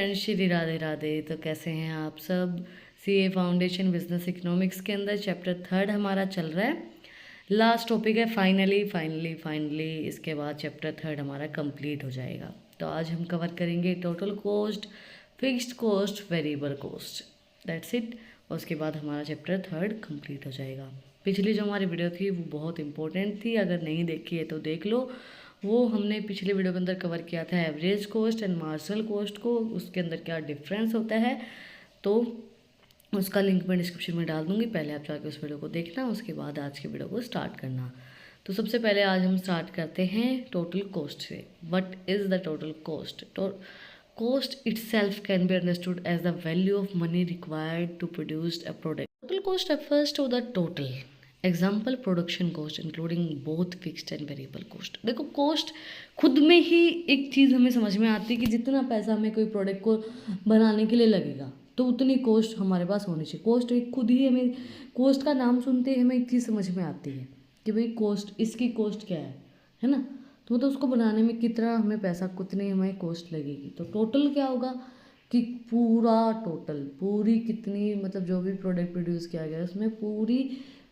Friends, Shri Radhe Radhe. तो कैसे हैं आप सब। सीए फाउंडेशन बिजनेस इकोनॉमिक्स के अंदर चैप्टर 3 हमारा चल रहा है। लास्ट टॉपिक है फाइनली इसके बाद चैप्टर 3 हमारा कंप्लीट हो जाएगा। तो आज हम कवर करेंगे total cost, fixed cost, variable cost, that's it. और उसके बाद हमारा चैप्टर 3 कंप्लीट हो जाएगा। पिछली जो हमारी वीडियो थी वो बहुत इंपॉर्टेंट थी, अगर नहीं देखी है तो देख लो। वो हमने पिछले वीडियो के अंदर कवर किया था average cost and marginal cost को, उसके अंदर क्या डिफरेंस होता है। तो उसका लिंक मैं डिस्क्रिप्शन में डाल दूंगी, पहले आप जाके उस वीडियो को देखना, उसके बाद आज की वीडियो को स्टार्ट करना। तो सबसे पहले आज हम स्टार्ट करते हैं टोटल कॉस्ट से। What is the total cost? Cost itself can be understood as the value of money required to produce a product. Total cost refers to the total. Example, production cost including both fixed and variable cost. देखो cost खुद में ही एक चीज़ हमें समझ में आती है कि जितना पैसा हमें कोई प्रोडक्ट को बनाने के लिए लगेगा तो उतनी कॉस्ट हमारे पास होनी चाहिए। कॉस्ट एक खुद ही हमें, कॉस्ट का नाम सुनते ही हमें एक चीज़ समझ में आती है कि भाई कॉस्ट, इसकी कॉस्ट क्या है ना। तो मतलब उसको बनाने में कितना हमें पैसा, कितनी हमें कॉस्ट लगेगी। तो टोटल क्या होगा कि पूरा टोटल, पूरी कितनी, मतलब जो भी प्रोडक्ट प्रोड्यूस किया गया उसमें पूरी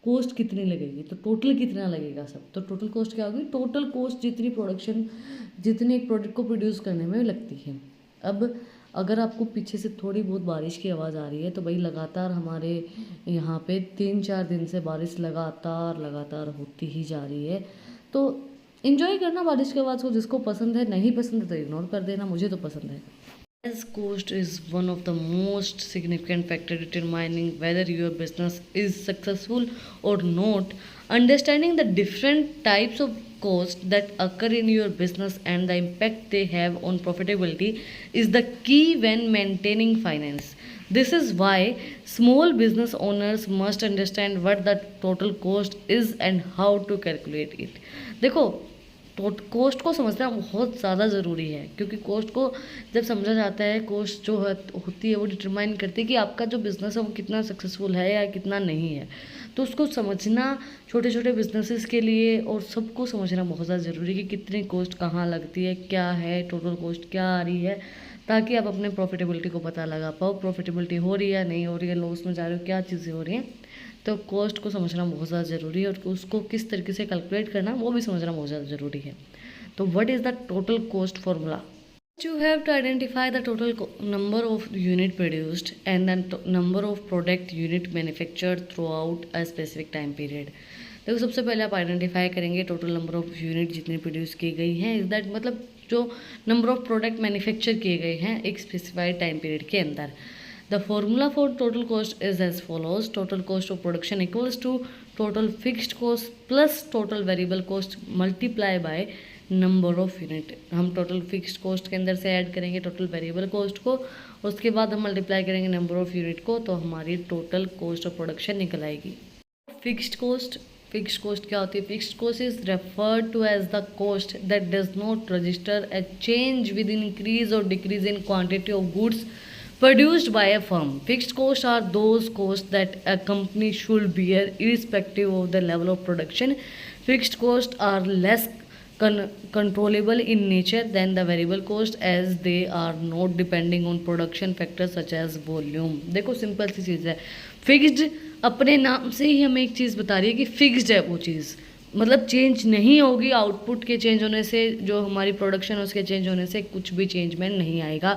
कॉस्ट कितनी लगेगी, तो टोटल कितना लगेगा सब। तो टोटल कॉस्ट क्या होगी? टोटल कॉस्ट जितनी प्रोडक्शन, जितने एक प्रोडक्ट को प्रोड्यूस करने में लगती है। अब अगर आपको पीछे से थोड़ी बहुत बारिश की आवाज़ आ रही है तो भाई लगातार हमारे यहाँ पे 3-4 दिन से बारिश लगातार होती ही जा रही है। तो इन्जॉय करना बारिश के आवाज़ को, जिसको पसंद है, नहीं पसंद है तो इग्नोर कर देना, मुझे तो पसंद है। As cost is one of the most significant factor determining whether your business is successful or not. Understanding the different types of cost that occur in your business and the impact they have on profitability is the key when maintaining finance. This is why small business owners must understand what the total cost is and how to calculate it. देखो, cost को समझना बहुत ज़्यादा ज़रूरी है, क्योंकि cost को जब समझा जाता है, कॉस्ट जो होती है वो डिटरमाइन करती है कि आपका जो बिज़नेस है वो कितना सक्सेसफुल है या कितना नहीं है। तो उसको समझना छोटे छोटे बिजनेसेस के लिए और सबको समझना बहुत ज़्यादा ज़रूरी है कि कितनी कॉस्ट कहाँ लगती है, क्या है टोटल कॉस्ट, क्या आ रही है, ताकि आप अपने प्रॉफिटेबिलिटी को पता लगा पाओ। प्रॉफिटेबिलिटी हो रही है या नहीं हो रही है, लॉस में जा रहे हो, क्या चीज़ें हो रही हैं। तो कॉस्ट को समझना बहुत ज़्यादा ज़रूरी है और उसको किस तरीके से कैलकुलेट करना वो भी समझना बहुत ज़्यादा ज़रूरी है। तो what is the total cost formula? You have to identify the total number of unit produced and the number of product unit manufactured throughout a specific time period. देखो, सबसे पहले आप आइडेंटिफाई करेंगे टोटल नंबर ऑफ यूनिट जितनी produce की गई हैं, is that मतलब जो नंबर ऑफ प्रोडक्ट मैन्युफैक्चर किए गए हैं एक स्पेसिफाइड टाइम पीरियड के अंदर। The formula for total cost is as follows. Total cost of production equals to total fixed cost plus total variable cost multiply by number of unit. हम total fixed cost के अंदर से add करेंगे total variable cost को, उसके बाद हम multiply करेंगे नंबर ऑफ यूनिट को, तो हमारी टोटल कॉस्ट ऑफ प्रोडक्शन निकल आएगी। फिक्स्ड कॉस्ट क्या होती है? Fixed cost is referred to as the cost that does not register a change with increase और decrease in quantity of goods produced by a firm. Fixed costs are those costs that a company should bear irrespective of the level of production. Fixed costs are less controllable in nature than the variable cost as they are not depending on production factors such as volume. देखो, simple सी चीज़ है। Fixed अपने नाम से ही हमें एक चीज़ बता रही है कि फिक्स्ड है वो चीज़, मतलब चेंज नहीं होगी। आउटपुट के चेंज होने से, जो हमारी प्रोडक्शन है उसके चेंज होने से कुछ भी चेंज में नहीं आएगा।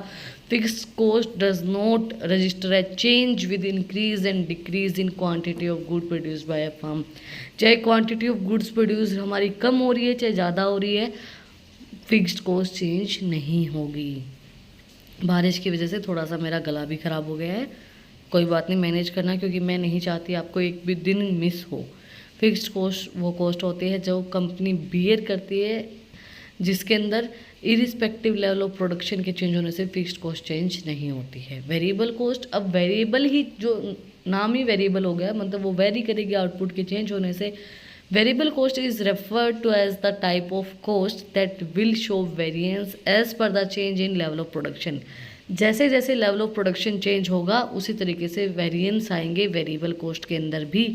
Fixed cost does not register a change with increase and decrease in quantity of good produce by A firm. चाहे क्वांटिटी ऑफ गुड्स प्रोड्यूस हमारी कम हो रही है चाहे ज़्यादा हो रही है, फिक्स्ड कॉस्ट चेंज नहीं होगी। बारिश की वजह से थोड़ा सा मेरा गला भी ख़राब हो गया है, कोई बात नहीं, मैनेज करना, क्योंकि मैं नहीं चाहती आपको एक भी दिन मिस हो। फिक्स्ड कॉस्ट वो कॉस्ट होती है जो कंपनी बियर करती है, जिसके अंदर इरिस्पेक्टिव लेवल ऑफ प्रोडक्शन के चेंज होने से फिक्स्ड कॉस्ट चेंज नहीं होती है। वेरिएबल कॉस्ट, अब वेरिएबल ही, जो नाम ही वेरिएबल हो गया, मतलब वो वेरी करेगी आउटपुट के चेंज होने से। Variable cost is referred to as the type of cost that will show variance as per the change in level of production. जैसे जैसे लेवल ऑफ प्रोडक्शन चेंज होगा उसी तरीके से वेरिएंस आएंगे वेरिएबल कॉस्ट के अंदर भी,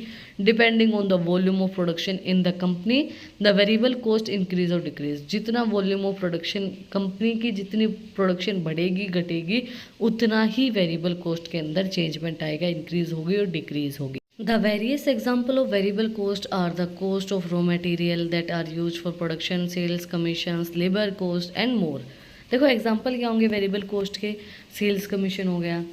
depending on the volume of production in the company the variable cost increase और डिक्रीज। जितना वॉल्यूम ऑफ प्रोडक्शन कंपनी की जितनी प्रोडक्शन बढ़ेगी घटेगी उतना ही वेरिएबल कॉस्ट के अंदर चेंजमेंट आएगा, इंक्रीज होगी और डिक्रीज होगी। The various example of variable cost are the cost of raw material that are used for production, sales, commissions, labor cost and more। देखो एग्जांपल क्या होंगे वेरिएबल कोस्ट के, सेल्स कमीशन हो गया,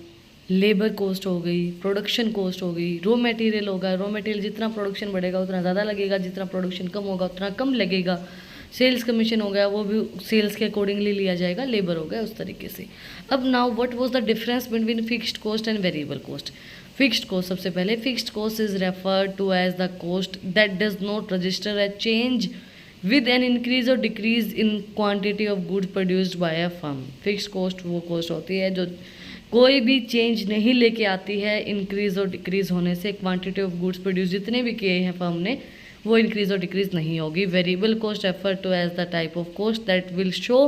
लेबर कॉस्ट हो गई, production cost हो गई, रॉ मटेरियल होगा, रॉ मटेरियल जितना प्रोडक्शन बढ़ेगा उतना ज़्यादा लगेगा, जितना प्रोडक्शन कम होगा उतना कम लगेगा, सेल्स कमीशन हो गया वो भी सेल्स के अकॉर्डिंगली लिया जाएगा, लेबर हो गया उस तरीके से। अब now what was the difference between fixed cost and variable cost. Fixed cost, सबसे पहले fixed cost is referred to as the cost that does not register a change with an increase और decrease in quantity of goods produced by a firm. Fixed cost वो cost होती है जो कोई भी change नहीं लेके आती है इंक्रीज और डिक्रीज होने से, क्वांटिटी ऑफ गुड्स प्रोड्यूस जितने भी किए हैं फर्म ने वो इंक्रीज और डिक्रीज नहीं होगी। Variable cost refer to as the type of cost that will show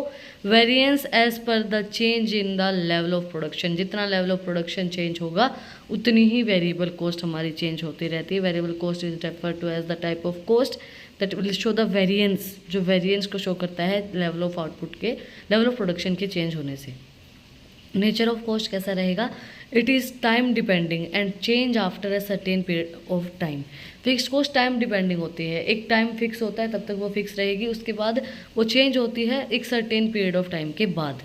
variance as per the change in the level of production. जितना लेवल ऑफ प्रोडक्शन चेंज होगा उतनी ही वेरिएबल कॉस्ट हमारी चेंज होती रहती है। Variable cost is refer to as the type of cost that will show the variance, जो variance को शो करता है लेवल ऑफ आउटपुट के, लेवल ऑफ प्रोडक्शन के चेंज होने से। नेचर ऑफ कॉस्ट कैसा रहेगा, it is time depending and change after a certain period of time. Fixed cost time depending होती है, एक टाइम फिक्स होता है तब तक वो फिक्स रहेगी, उसके बाद वो चेंज होती है एक सर्टेन पीरियड ऑफ टाइम के बाद।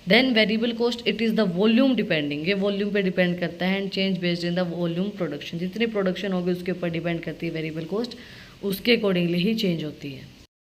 Then variable cost it is the volume depending, ये वॉल्यूम पे डिपेंड करता है and change based in the volume production. जितनी प्रोडक्शन होगी उसके ऊपर डिपेंड करती है वेरिएबल कॉस्ट, उसके अकॉर्डिंगली ही चेंज होती है।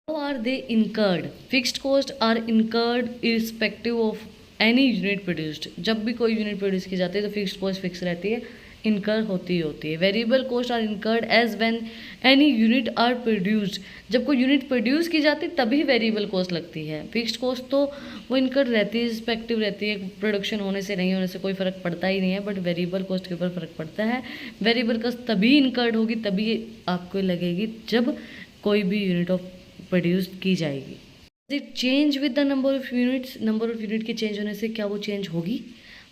How are they incurred, fixed cost are incurred irrespective of any unit produced. जब भी कोई यूनिट प्रोड्यूस की जाती है तो फिक्स्ड कॉस्ट फिक्स रहती है, इनकर होती है। Variable cost are incurred as when any unit are produced. जब कोई यूनिट प्रोड्यूस की जाती है तभी वेरिएबल कॉस्ट लगती है। फिक्स्ड कॉस्ट तो वो इनकर रहती है, रिस्पेक्टिव रहती है, प्रोडक्शन होने से नहीं होने से कोई फ़र्क पड़ता ही नहीं है, बट वेरिएबल कॉस्ट के ऊपर फ़र्क पड़ता है। वेरिएबल कॉस्ट तभी इनकर्ड होगी, तभी आपको लगेगी जब कोई भी यूनिट ऑफ प्रोड्यूस की जाएगी। It change with the number of units, number of unit के चेंज होने से क्या वो चेंज होगी।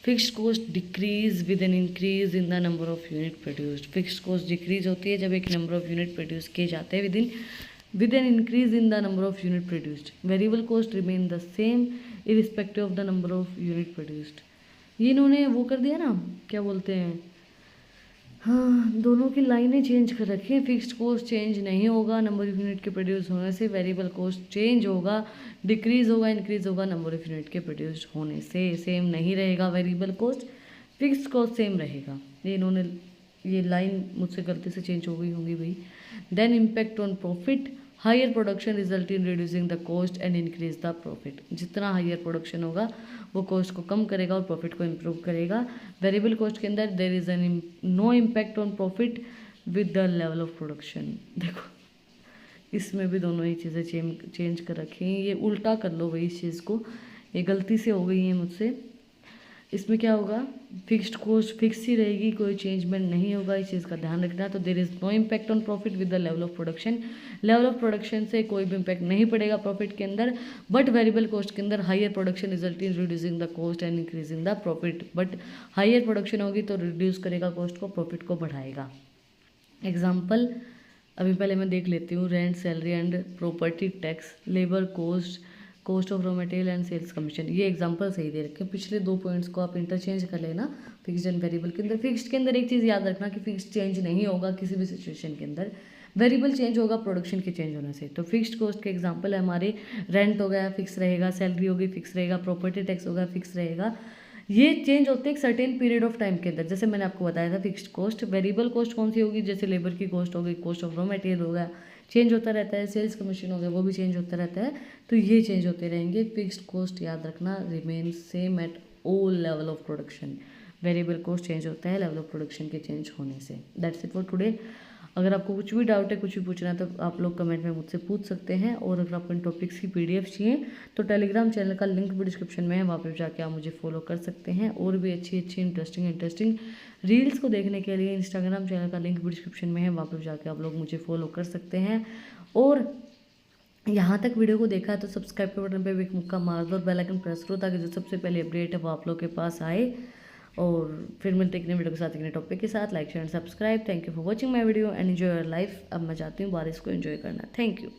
Fixed cost decrease with an increase in the number of unit produced. Fixed cost decrease होती है जब एक नंबर ऑफ यूनिट प्रोड्यूस किए जाते हैं with an increase in the number of unit produced. Variable cost remain the same irrespective of the number of unit produced. ये इन्होंने वो कर दिया ना, क्या बोलते हैं, हाँ, दोनों की लाइनें चेंज कर रखी हैं। फिक्स्ड कॉस्ट चेंज नहीं होगा नंबर ऑफ यूनिट के प्रोड्यूस होने से, वेरिएबल कॉस्ट चेंज होगा, डिक्रीज होगा, इंक्रीज होगा नंबर ऑफ यूनिट के प्रोड्यूस होने से। सेम नहीं रहेगा variable cost, fixed cost same रहेगा। ये इन्होंने ये लाइन मुझसे गलती से चेंज हो गई होंगी भाई। Then impact on profit, higher production result in reducing the cost and increase the profit. जितना हायर प्रोडक्शन होगा वो कॉस्ट को कम करेगा और प्रॉफिट को इम्प्रूव करेगा। वेरिएबल कॉस्ट के अंदर there is an no impact on profit with the level of production. देखो इसमें भी दोनों ही चीज़ें चेंज कर रखी हैं, ये उल्टा कर लो भाई इस चीज़ को, ये गलती से हो गई है मुझसे। इसमें क्या होगा, फिक्स्ड कॉस्ट फिक्स ही रहेगी, कोई चेंजमेंट नहीं होगा, इस चीज़ का ध्यान रखना। तो there is no impact on profit with the level of production. Level of production से कोई भी इम्पैक्ट नहीं पड़ेगा प्रॉफिट के अंदर, बट वेरिएबल कॉस्ट के अंदर higher production result in reducing the cost and increasing the profit. But higher production होगी तो रिड्यूस करेगा कॉस्ट को, प्रॉफिट को बढ़ाएगा। एग्जाम्पल अभी पहले मैं देख लेती हूँ, rent, salary and property tax, labour cost, cost of raw material and sales commission. ये एग्जांपल सही दे रखे हैं, पिछले दो पॉइंट्स को आप इंटरचेंज कर लेना फिक्स्ड एंड वेरिएबल के अंदर। फिक्स्ड के अंदर एक चीज़ याद रखना कि फिक्स्ड चेंज नहीं होगा किसी भी सिचुएशन के अंदर, वेरिएबल चेंज होगा प्रोडक्शन के चेंज होने से। तो फिक्स्ड कॉस्ट के एग्जांपल है हमारे, रेंट हो गया फिक्स रहेगा, सैलरी होगी फिक्स रहेगा, प्रॉपर्टी टैक्स होगा फिक्स रहेगा। ये चेंज होते हैं एक सर्टेन पीरियड ऑफ टाइम के अंदर। जैसे मैंने आपको बताया था फिक्स्ड कॉस्ट, वेरिएबल कॉस्ट कौन सी होगी, जैसे लेबर की कॉस्ट होगी, कॉस्ट ऑफ रॉ मटेरियल होगा, चेंज होता रहता है, सेल्स कमीशन हो गया वो भी चेंज होता रहता है, तो ये चेंज होते रहेंगे। फिक्स्ड कॉस्ट याद रखना remain same at all level of production. Variable cost change होता है लेवल ऑफ प्रोडक्शन के चेंज होने से। That's it for today. अगर आपको कुछ भी डाउट है, कुछ भी पूछना है तो आप लोग कमेंट में मुझसे पूछ सकते हैं। और अगर आपको इन टॉपिक्स की PDF चाहिए तो टेलीग्राम चैनल का लिंक भी डिस्क्रिप्शन में है, वहाँ पर जाके आप मुझे फॉलो कर सकते हैं। और भी अच्छी अच्छी इंटरेस्टिंग रील्स को देखने के लिए इंस्टाग्राम चैनल का लिंक भी डिस्क्रिप्शन में है, वहाँ पर जाके आप लोग मुझे फॉलो कर सकते हैं। और यहाँ तक वीडियो को देखा है तो सब्सक्राइब के बटन पे भी एक मुक्का मार दो और बेल आइकन प्रेस करो ताकि जो सबसे पहले अपडेट है वो आप लोग के पास आए। और फिर मिलते हैं एक नए वीडियो के साथ, एक नए टॉपिक के साथ। Like share and subscribe. Thank you for watching my video and enjoy your life. अब मैं चाहती हूँ बारिश को एंजॉय करना। Thank you.